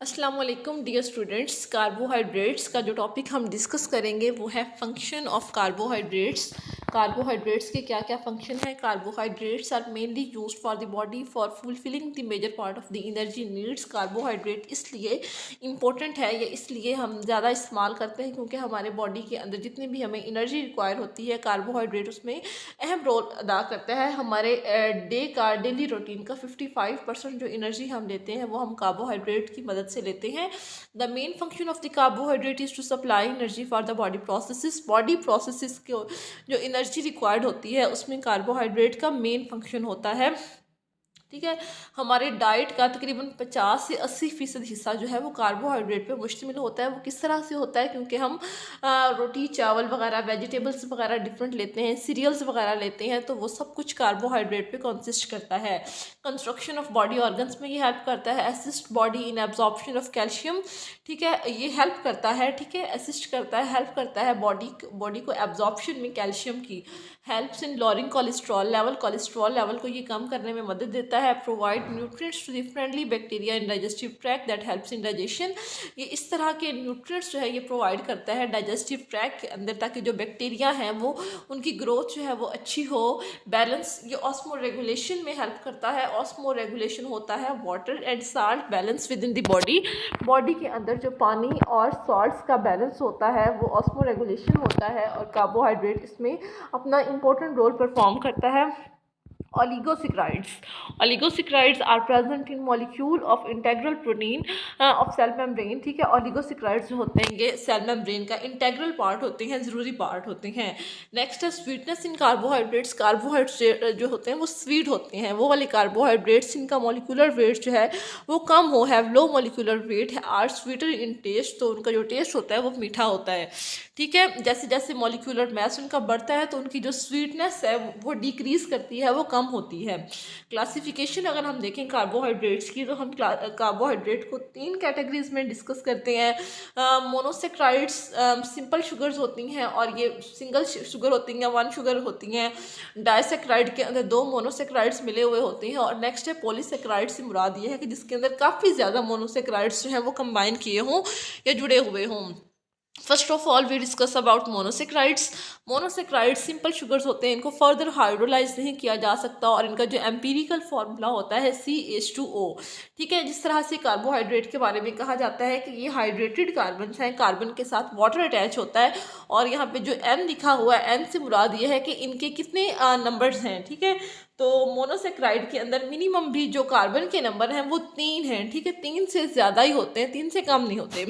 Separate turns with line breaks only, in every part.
अस्सलाम वालेकुम dear students. Carbohydrates का जो टॉपिक हम डिस्कस करेंगे वो है फंक्शन ऑफ कार्बोहाइड्रेट्स। कार्बोहाइड्रेट्स के क्या क्या फंक्शन है। Carbohydrates are mainly used for the body for fulfilling the major part of the energy needs. Carbohydrate इसलिए इम्पोर्टेंट है या इसलिए हम ज़्यादा इस्तेमाल करते हैं क्योंकि हमारे बॉडी के अंदर जितनी भी हमें एनर्जी रिक्वायर होती है कार्बोहाइड्रेट उसमें अहम रोल अदा करता है। हमारे डेली रूटीन का 55% जो एनर्जी हम लेते हैं वो हम कार्बोहाइड्रेट की मदद से लेते हैं। The main function of the carbohydrate is to supply energy for the body processes को जो एनर्जी रिक्वायर्ड होती है उसमें कार्बोहाइड्रेट का मेन फंक्शन होता है। ठीक है, हमारे डाइट का तकरीबन 50 से 80% हिस्सा जो है वो कार्बोहाइड्रेट पे मुश्तमिल होता है। वो किस तरह से होता है, क्योंकि हम रोटी चावल वगैरह वेजिटेबल्स वगैरह डिफरेंट लेते हैं, सीरियल्स वगैरह लेते हैं, तो वो सब कुछ कार्बोहाइड्रेट पे कंसिस्ट करता है। कंस्ट्रक्शन ऑफ बॉडी ऑर्गन्स में ये हेल्प करता है। Assist body in absorption of calcium. ठीक है, ये हेल्प करता है। ठीक है, असिस्ट करता है, हेल्प करता है बॉडी को एब्जॉर्प्शन में कैल्शियम की। Helps in lowering cholesterol level को ये कम करने में मदद देता है। Provide nutrients to the friendly bacteria in digestive tract that helps in digestion. ये इस तरह के न्यूट्रिएंट्स जो है ये प्रोवाइड करता है डाइजेस्टिव ट्रैक के अंदर, ताकि जो बैक्टीरिया हैं वो उनकी ग्रोथ जो है वो अच्छी हो। बैलेंस, ये ऑस्मो रेगुलेशन में हेल्प करता है। ऑस्मो रेगुलेशन होता है water and salt balance with in the body के अंदर जो पानी और सॉल्ट्स का बैलेंस होता है वो ऑस्मो रेगुलेशन होता है, और कार्बोहाइड्रेट इसमें अपना इम्पोर्टेंट रोल परफॉर्म करता है। Oligosaccharides are present in molecule of integral protein of cell membrane। ठीक है, oligosaccharides जो होते हैं ये सेल मेम्ब्रेन का इंटेग्रल पार्ट होते हैं, ज़रूरी पार्ट होते हैं। नेक्स्ट है स्वीटनेस इन कार्बोहाइड्रेट्स। कार्बोहाइड्रेट जो होते हैं वो स्वीट होते हैं। वो वाले कार्बोहाइड्रेट्स इनका मॉलिक्यूलर वेट जो है वो कम हो, हैव लो मॉलिक्यूलर वेट है, आर स्वीटर इन टेस्ट, तो उनका जो टेस्ट होता है वो मीठा होता है। ठीक है, जैसे जैसे मॉलिक्यूलर मास उनका बढ़ता है तो उनकी जो स्वीटनेस है वो डिक्रीज करती है, वो कम होती है। क्लासिफिकेशन अगर हम देखें कार्बोहाइड्रेट्स की, तो हम कार्बोहाइड्रेट को 3 कैटेगरीज में डिस्कस करते हैं। मोनोसेक्राइड्स सिंपल शुगर्स होती हैं और ये सिंगल शुगर होती हैं, 1 शुगर होती हैं। डाइसेक्राइड के अंदर 2 मोनोसेक्राइड्स मिले हुए होते हैं। और नेक्स्ट है पॉलीसेक्राइड से मुराद ये है कि जिसके अंदर काफ़ी ज़्यादा मोनोसेक्राइड्स जो हैं वो कंबाइन किए हों या जुड़े हुए हों। First of all we discuss about monosaccharides. Monosaccharides simple sugars होते हैं, इनको फर्दर हाइड्रोलाइज नहीं किया जा सकता और इनका जो एम्पीरिकल फार्मूला होता है CH2O। ठीक है, जिस तरह से कार्बोहाइड्रेट के बारे में कहा जाता है कि ये हाइड्रेटेड कार्बन हैं, कार्बन के साथ वाटर अटैच होता है, और यहाँ पे जो N लिखा हुआ है, N से मुराद ये है कि इनके कितने नंबर्स हैं। ठीक है, तो मोनोसेक्राइड के अंदर मिनिमम भी जो कार्बन के नंबर हैं वो 3 हैं। ठीक है, 3 से ज़्यादा ही होते हैं, 3 से कम नहीं होते।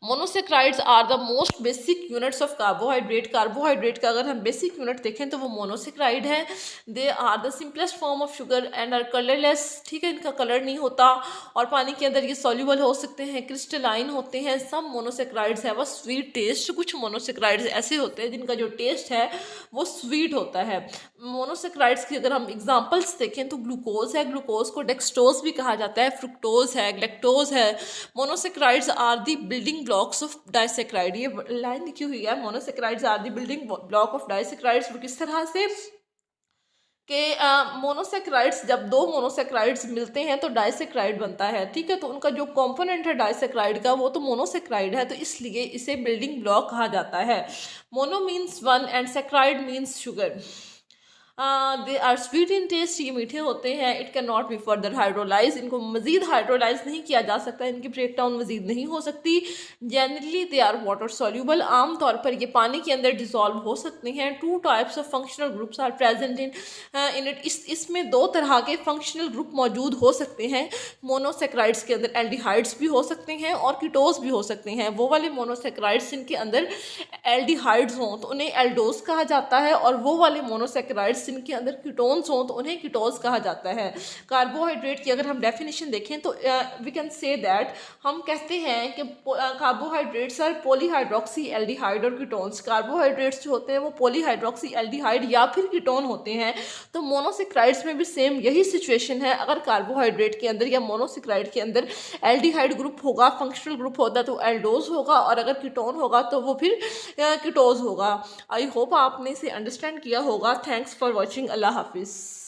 Monosaccharides are the most basic units of carbohydrate. Carbohydrate का अगर हम बेसिक यूनिट देखें तो वो मोनोसेक्राइड है। They are the simplest form of sugar and are colourless. ठीक है, इनका कलर नहीं होता और पानी के अंदर ये सॉल्युबल हो सकते हैं, क्रिस्टलाइन होते हैं। सम मोनोसेक्राइड्स है वो स्वीट टेस्ट। कुछ मोनोसेक्राइड्स ऐसे होते हैं जिनका जो टेस्ट है वो स्वीट होता है। मोनोसेक्राइड्स की अगर हम एग्जाम्पल्स देखें तो ग्लूकोज है, ग्लूकोज को डेक्सटोज भी कहा जाता है, फ्रुक्टोज है, लैक्टोज है। Monosaccharides are the building blocks of disaccharide. ये लाइन लिखी हुई है, monosaccharides are the building block of disaccharides. वो किस तरह से कि मोनोसेक्राइड्स, जब 2 मोनोसेक्राइड्स मिलते हैं तो डाइसेक्राइड बनता है। ठीक है, तो उनका जो कंपोनेंट है डाइसेक्राइड का वो तो मोनोसेक्राइड है, तो इसलिए इसे बिल्डिंग ब्लॉक कहा जाता है। Mono means 1 and saccharide means sugar. They are sweet in taste, ये मीठे होते हैं। It can not be further hydrolyse, इनको मजीद हाइड्रोलाइज नहीं किया जा सकता, इनकी ब्रेक डाउन मजीद नहीं हो सकती। Generally they are water soluble, आम तौर पर ये पानी के अंदर डिजॉल्व हो सकते हैं। 2 types of functional groups are present in it. इसमें 2 तरह के फंक्शनल ग्रुप मौजूद हो सकते हैं। मोनोसेक्राइड्स के अंदर एल्डिहाइड्स भी हो सकते हैं और कीटोज भी हो सकते हैं। वो वाले मोनोसेक्राइड्स जिनके अंदर एल्डिहाइड्स हों तो उन्हें एल्डोज कहा जाता है, और वो वाले मोनोसेक्राइड्स जिनके अंदर कीटोन्स हों तो उन्हें कीटोज कहा जाता है। कार्बोहाइड्रेट की अगर हम डेफिनेशन देखें तो वी कैन से दैट, हम कहते हैं कि कार्बोहाइड्रेट्स आर पॉलीहाइड्रोक्सी एल्डिहाइड और कीटोन्स। कार्बोहाइड्रेट्स जो होते हैं वो पॉलीहाइड्रोक्सी एल्डिहाइड या फिर कीटोन होते हैं। तो मोनोसेक्राइड्स में भी सेम यही सिचुएशन है। अगर कार्बोहाइड्रेट के अंदर या मोनोसेक्राइड के अंदर एल्डिहाइड ग्रुप होगा, फंक्शनल ग्रुप होता तो एल्डोज होगा, और अगर कीटोन होगा तो वो फिर कीटोज होगा। आई होप आपने इसे अंडरस्टैंड किया होगा। Thanks for watching. अल्लाह हाफिज़।